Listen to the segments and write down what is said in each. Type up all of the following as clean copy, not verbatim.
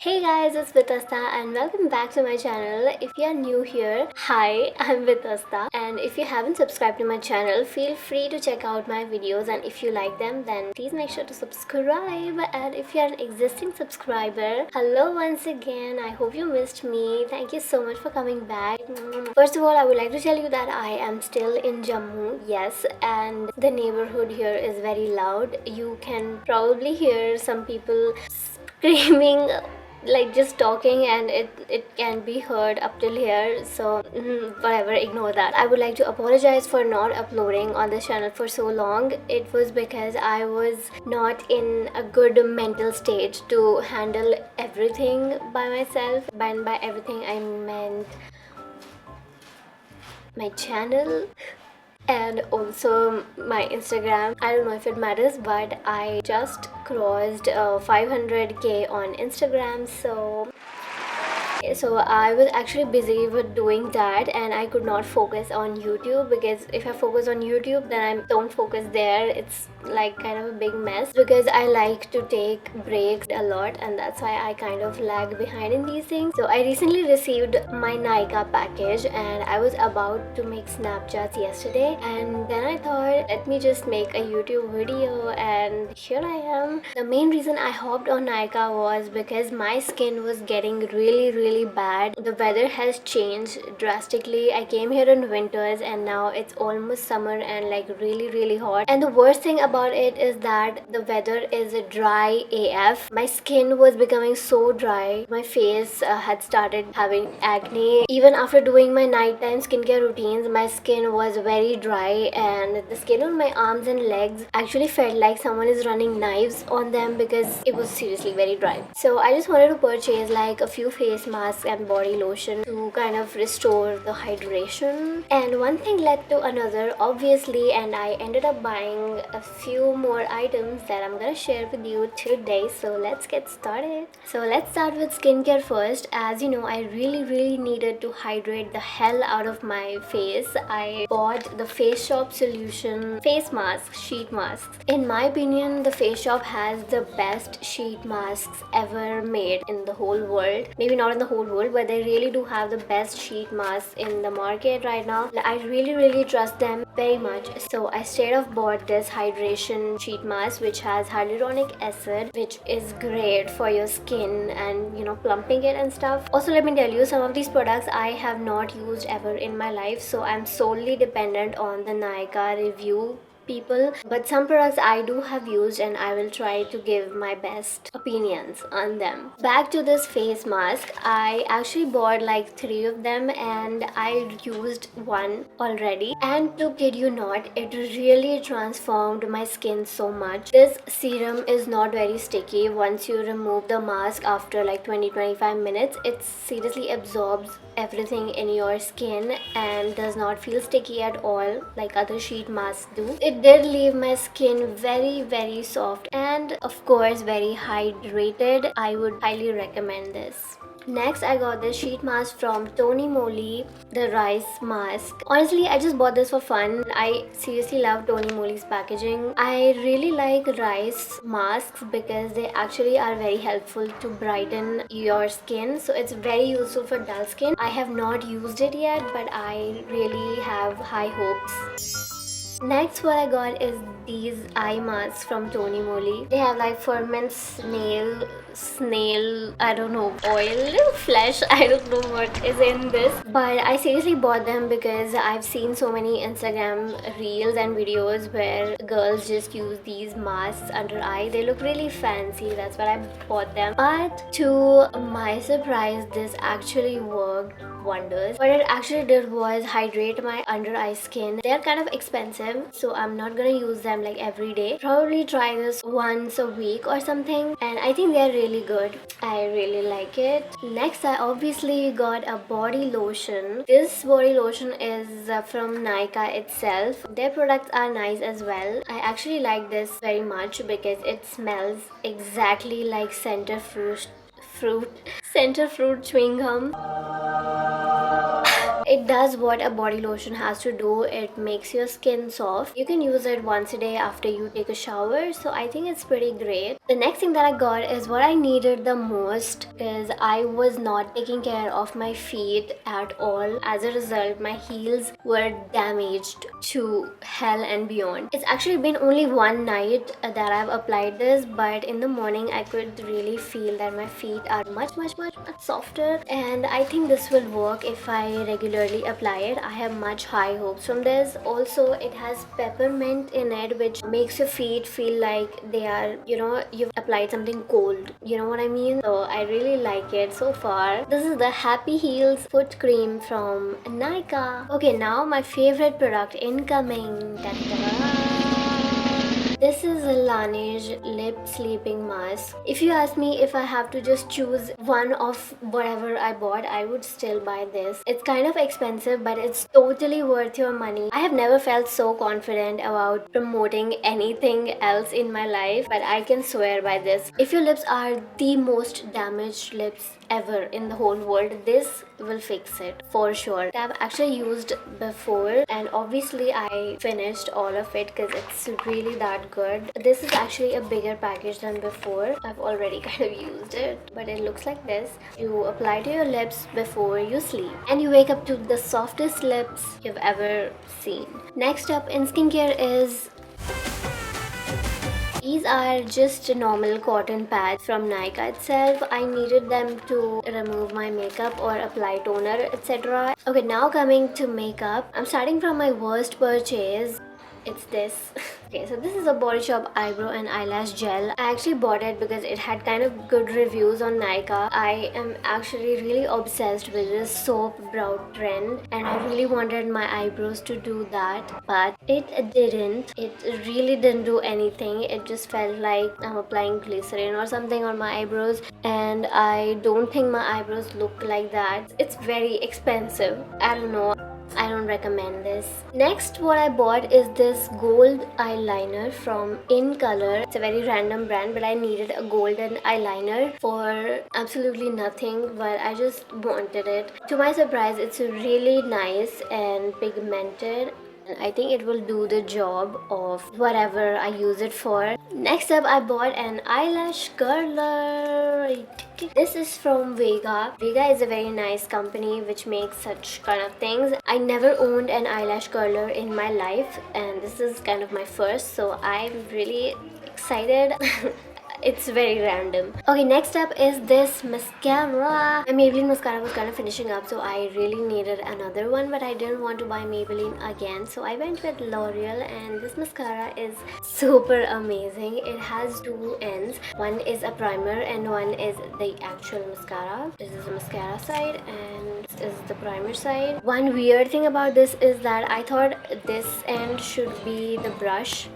Hey guys, it's Vitasta and welcome back to my channel. If you are new here, hi, I'm Vitasta, and if you haven't subscribed to my channel, feel free to check out my videos, and if you like them, then please make sure to subscribe. And if you are an existing subscriber, hello once again. I hope you missed me. Thank you so much for coming back. First of all, I would like to tell you that I am still in Jammu, yes, and the neighborhood here is very loud. You can probably hear some people screaming, like just talking, and it can be heard up till here, so whatever, ignore that. I would like to apologize for not uploading on this channel for so long. It was because I was not in a good mental state to handle everything by myself, and by everything I meant my channel and also my Instagram. I don't know if it matters, but I just crossed 500k on Instagram, so I was actually busy with doing that, and I could not focus on YouTube, because if I focus on YouTube then I don't focus there. It's like kind of a big mess, because I like to take breaks a lot, and that's why I kind of lag behind in these things. So I recently received my Nykaa package, and I was about to make Snapchats yesterday, and then I thought, let me just make a YouTube video, and here I am. The main reason I hopped on Nykaa was because my skin was getting really bad. The weather has changed drastically. I came here in winters, and now it's almost summer and like really hot. And the worst thing about it is that the weather is dry AF. My skin was becoming so dry. My face had started having acne. Even after doing my nighttime skincare routines, my skin was very dry, and the skin on my arms and legs actually felt like someone is running knives on them, because it was seriously very dry. So I just wanted to purchase like a few face masks and body lotion to kind of restore the hydration, and one thing led to another, obviously, and I ended up buying a few more items that I'm gonna share with you today. So let's get started. So let's start with skincare first. As you know, I really needed to hydrate the hell out of my face. I bought the Face Shop Solution face masks, sheet masks. In my opinion, the Face Shop has the best sheet masks ever made in the whole world. Maybe not in the whole world, but they really do have the best sheet masks in the market right now. I really trust them very much. So I straight off bought this hydration sheet mask, which has hyaluronic acid, which is great for your skin and, you know, plumping it and stuff. Also, let me tell you, some of these products I have not used ever in my life, so I'm solely dependent on the Nykaa review people, but some products I do have used, and I will try to give my best opinions on them. Back to this face mask, I actually bought like 3 of them, and I used one already, and to kid you not, it really transformed my skin so much. This serum is not very sticky. Once you remove the mask after like 20-25 minutes, it seriously absorbs everything in your skin and does not feel sticky at all like other sheet masks do. It did leave my skin very soft and of course very hydrated. I would highly recommend this. Next, I got this sheet mask from TONYMOLY, the rice mask. Honestly, I just bought this for fun. I seriously love TONYMOLY's packaging. I really like rice masks because they actually are very helpful to brighten your skin. So it's very useful for dull skin. I have not used it yet, but I really have high hopes. Next, what I got is these eye masks from TONYMOLY. They have like Ferment, Snail, I don't know, oil, flesh, I don't know what is in this. But I seriously bought them because I've seen so many Instagram reels and videos where girls just use these masks under eye. They look really fancy, that's why I bought them. But to my surprise, this actually worked wonders. What it actually did was hydrate my under eye skin. They're kind of expensive, so I'm not gonna use them like every day. Probably try this once a week or something, and I think they're really good. I really like it. Next, I obviously got a body lotion. This body lotion is from Nykaa itself. Their products are nice as well. I actually like this very much because it smells exactly like center fruit chewing gum. It does what a body lotion has to do. It makes your skin soft. You can use it once a day after you take a shower, so I think it's pretty great. The next thing that I got is what I needed the most, because I was not taking care of my feet at all. As a result, my heels were damaged to hell and beyond. It's actually been only one night that I've applied this, but in the morning I could really feel that my feet are much softer, and I think this will work if I regularly apply it. I have much high hopes from this. Also, it has peppermint in it, which makes your feet feel like they are, you know, you've applied something cold, you know what I mean? So I really like it so far. This is the Happy Heels foot cream from Nykaa. Okay, now my favorite product incoming. Ta-da-da-da. This is a LANEIGE lip sleeping mask. If you ask me if I have to just choose one of whatever I bought, I would still buy this. It's kind of expensive, but it's totally worth your money. I have never felt so confident about promoting anything else in my life, but I can swear by this. If your lips are the most damaged lips ever in the whole world, this will fix it for sure. I've actually used before, and obviously I finished all of it because it's really that good. This is actually a bigger package than before. I've already kind of used it, but it looks like this. You apply to your lips before you sleep, and you wake up to the softest lips you've ever seen. Next up in skincare is these are just normal cotton pads from Nykaa itself. I needed them to remove my makeup or apply toner, etc. Okay, now coming to makeup. I'm starting from my worst purchase. It's this. Okay, so this is a Body Shop eyebrow and eyelash gel. I actually bought it because it had kind of good reviews on Nykaa. I am actually really obsessed with this soap brow trend, and I really wanted my eyebrows to do that, but it didn't. It really didn't do anything. It just felt like I'm applying glycerin or something on my eyebrows, and I don't think my eyebrows look like that. It's very expensive. I don't know. I don't recommend this. Next, what I bought is this gold eyeliner from Incolor. It's a very random brand, but I needed a golden eyeliner for absolutely nothing, but I just wanted it. To my surprise, it's really nice and pigmented. I think it will do the job of whatever I use it for. Next up, I bought an eyelash curler. This is from VEGA. VEGA is a very nice company which makes such kind of things. I never owned an eyelash curler in my life, and this is kind of my first, so I'm really excited. It's very random. Okay, next up is this mascara. My Maybelline mascara was kind of finishing up, so I really needed another one, but I didn't want to buy Maybelline again, so I went with L'Oreal, and this mascara is super amazing. It has two ends. One is a primer and one is the actual mascara. This is the mascara side and this is the primer side. One weird thing about this is that I thought this end should be the brush,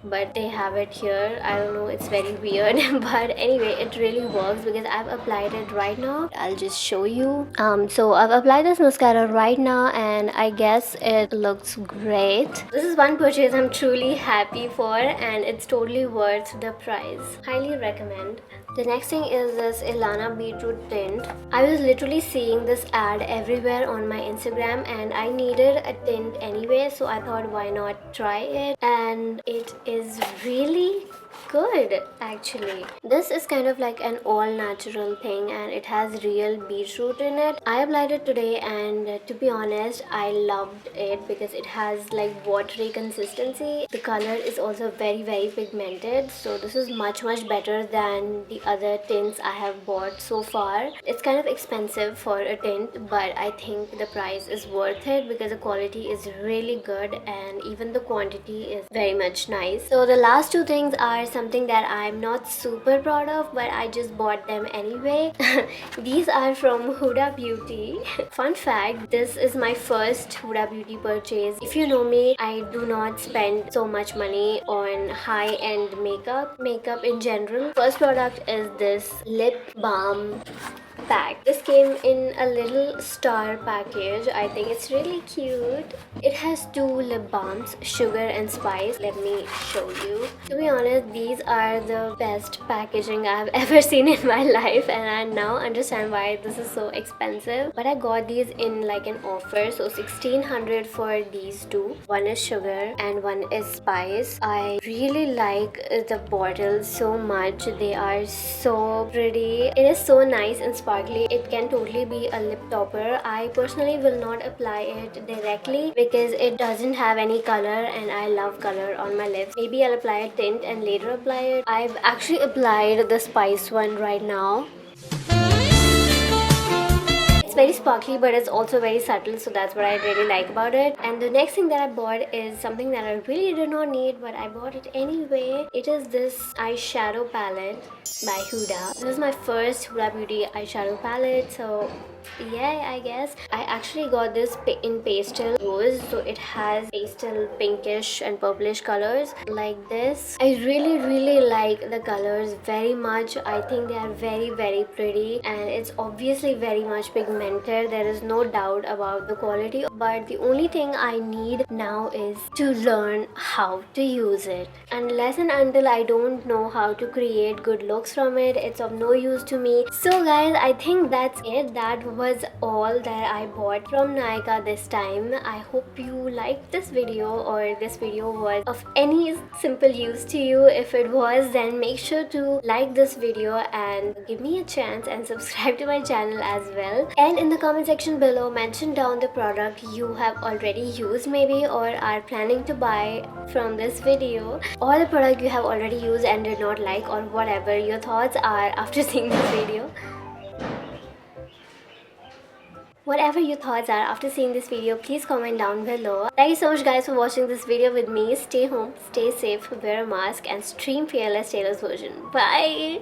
but they have it here. I don't know, it's very weird. But anyway, it really works because I've applied it right now. I'll just show you. So I've applied this mascara right now, and I guess it looks great. This is one purchase I'm truly happy for, and it's totally worth the price. Highly recommend. The next thing is this Ilana Beetroot tint. I was literally seeing this ad everywhere on my Instagram, and I needed a tint anyway, so I thought why not try it, and it is really good actually. This is kind of like an all natural thing, and it has real beetroot in it. I applied it today, and to be honest, I loved it because it has like watery consistency. The color is also very pigmented, so this is much better than the other tints I have bought so far. It's kind of expensive for a tint, but I think the price is worth it because the quality is really good, and even the quantity is very much nice. So the last two things are something that I'm not super proud of, but I just bought them anyway. These are from Huda Beauty. Fun fact, this is my first Huda Beauty purchase. If you know me, I do not spend so much money on high-end makeup in general. First product is this lip balm. bag. This came in a little star package. I think it's really cute. It has 2 lip balms, sugar and spice. Let me show you. To be honest, these are the best packaging I've ever seen in my life, and I now understand why this is so expensive. But I got these in like an offer, so 1600 for these two. One is sugar and one is spice. I really like the bottles so much. They are so pretty. It is so nice and sparkly. It can totally be a lip topper. I personally will not apply it directly because it doesn't have any color, and I love color on my lips. Maybe I'll apply a tint and later apply it. I've actually applied the spice one right now. It's very sparkly, but it's also very subtle, so that's what I really like about it. And the next thing that I bought is something that I really did not need, but I bought it anyway. It is this eyeshadow palette by Huda. This is my first Huda Beauty eyeshadow palette, so yeah, I guess. I actually got this in pastel rose, so it has pastel pinkish and purplish colors like this. I really like the colors very much. I think they are very pretty, and it's obviously very much pigmented. There is no doubt about the quality, but the only thing I need now is to learn how to use it. Unless and until I don't know how to create good looks from it, it's of no use to me. So guys, I think that's it. That was all that I bought from Nykaa this time. I hope you liked this video, or this video was of any simple use to you. If it was, then make sure to like this video and give me a chance and subscribe to my channel as well. And in the comment section below, mention down the product you have already used maybe, or are planning to buy from this video, or the product you have already used and did not like, or whatever your thoughts are after seeing this video. Whatever your thoughts are after seeing this video, please comment down below. Thank you so much guys for watching this video with me. Stay home, stay safe, wear a mask, and stream Fearless Taylor's version. Bye!